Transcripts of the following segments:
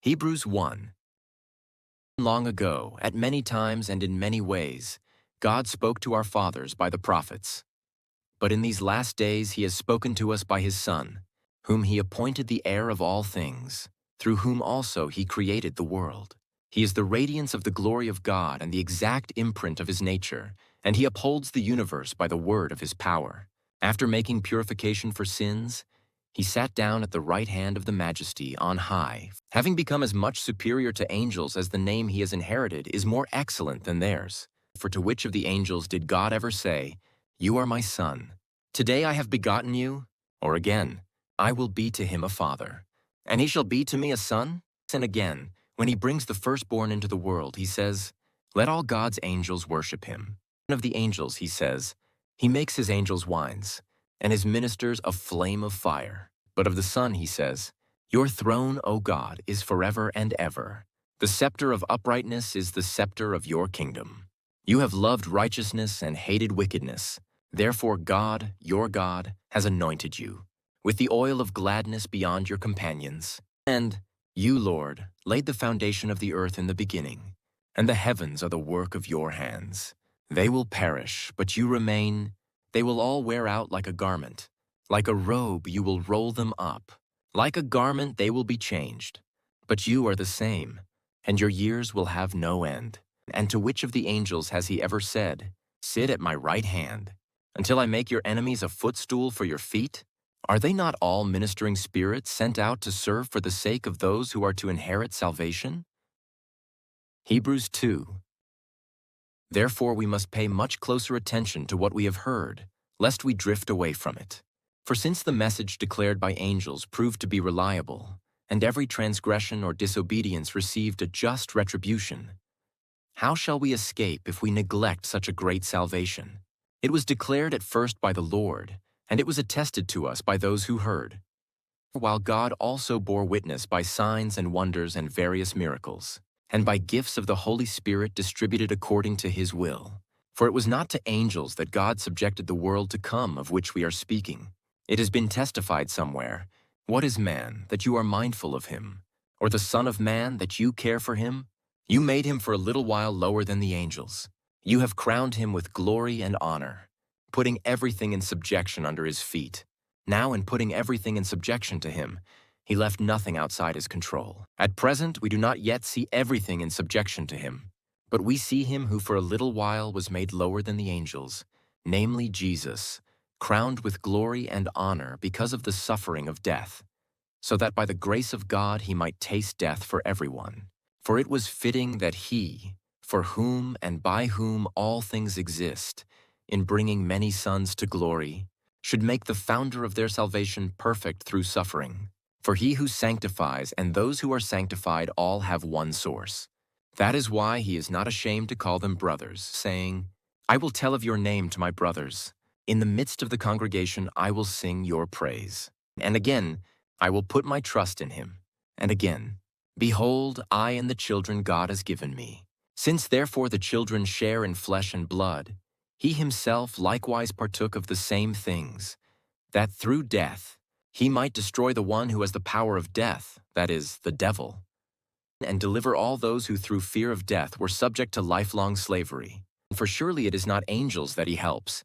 Hebrews 1. Long ago, at many times and in many ways, God spoke to our fathers by the prophets. But in these last days he has spoken to us by his Son, whom he appointed the heir of all things, through whom also he created the world. He is the radiance of the glory of God and the exact imprint of his nature, and he upholds the universe by the word of his power. After making purification for sins, he sat down at the right hand of the Majesty on high, having become as much superior to angels as the name he has inherited is more excellent than theirs. For to which of the angels did God ever say, "You are my Son. Today I have begotten you"? Or again, "I will be to him a father, and he shall be to me a son"? And again, when he brings the firstborn into the world, he says, "Let all God's angels worship him." And of the angels, he says, "He makes his angels winds, and his ministers a flame of fire." But of the Son, he says, "Your throne, O God, is forever and ever. The scepter of uprightness is the scepter of your kingdom. You have loved righteousness and hated wickedness. Therefore God, your God, has anointed you with the oil of gladness beyond your companions. And you, Lord, laid the foundation of the earth in the beginning, and the heavens are the work of your hands. They will perish, but you remain. They will all wear out like a garment. Like a robe you will roll them up. Like a garment they will be changed. But you are the same, and your years will have no end. And to which of the angels has he ever said, "Sit at my right hand, until I make your enemies a footstool for your feet"? Are they not all ministering spirits sent out to serve for the sake of those who are to inherit salvation? Hebrews 2. Therefore we must pay much closer attention to what we have heard, lest we drift away from it. For since the message declared by angels proved to be reliable, and every transgression or disobedience received a just retribution, how shall we escape if we neglect such a great salvation? It was declared at first by the Lord, and it was attested to us by those who heard, while God also bore witness by signs and wonders and various miracles, and by gifts of the Holy Spirit distributed according to his will. For it was not to angels that God subjected the world to come of which we are speaking. It has been testified somewhere, "What is man, that you are mindful of him? Or the Son of Man, that you care for him? You made him for a little while lower than the angels. You have crowned him with glory and honor, putting everything in subjection under his feet. Now in putting everything in subjection to him, he left nothing outside his control. At present we do not yet see everything in subjection to him, but we see him who for a little while was made lower than the angels, namely Jesus, crowned with glory and honor because of the suffering of death, so that by the grace of God he might taste death for everyone. For it was fitting that he, for whom and by whom all things exist, in bringing many sons to glory, should make the founder of their salvation perfect through suffering. For he who sanctifies and those who are sanctified all have one source. That is why he is not ashamed to call them brothers, saying, "I will tell of your name to my brothers. In the midst of the congregation I will sing your praise." And again, "I will put my trust in him." And again, "Behold, I and the children God has given me. Since therefore the children share in flesh and blood, he himself likewise partook of the same things, that through death he might destroy the one who has the power of death, that is, the devil, and deliver all those who through fear of death were subject to lifelong slavery. For surely it is not angels that he helps,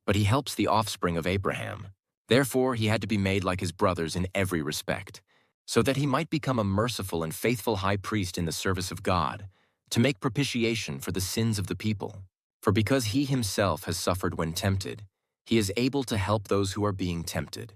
but he helps the offspring of Abraham. Therefore he had to be made like his brothers in every respect, so that he might become a merciful and faithful high priest in the service of God, to make propitiation for the sins of the people. For because he himself has suffered when tempted, he is able to help those who are being tempted.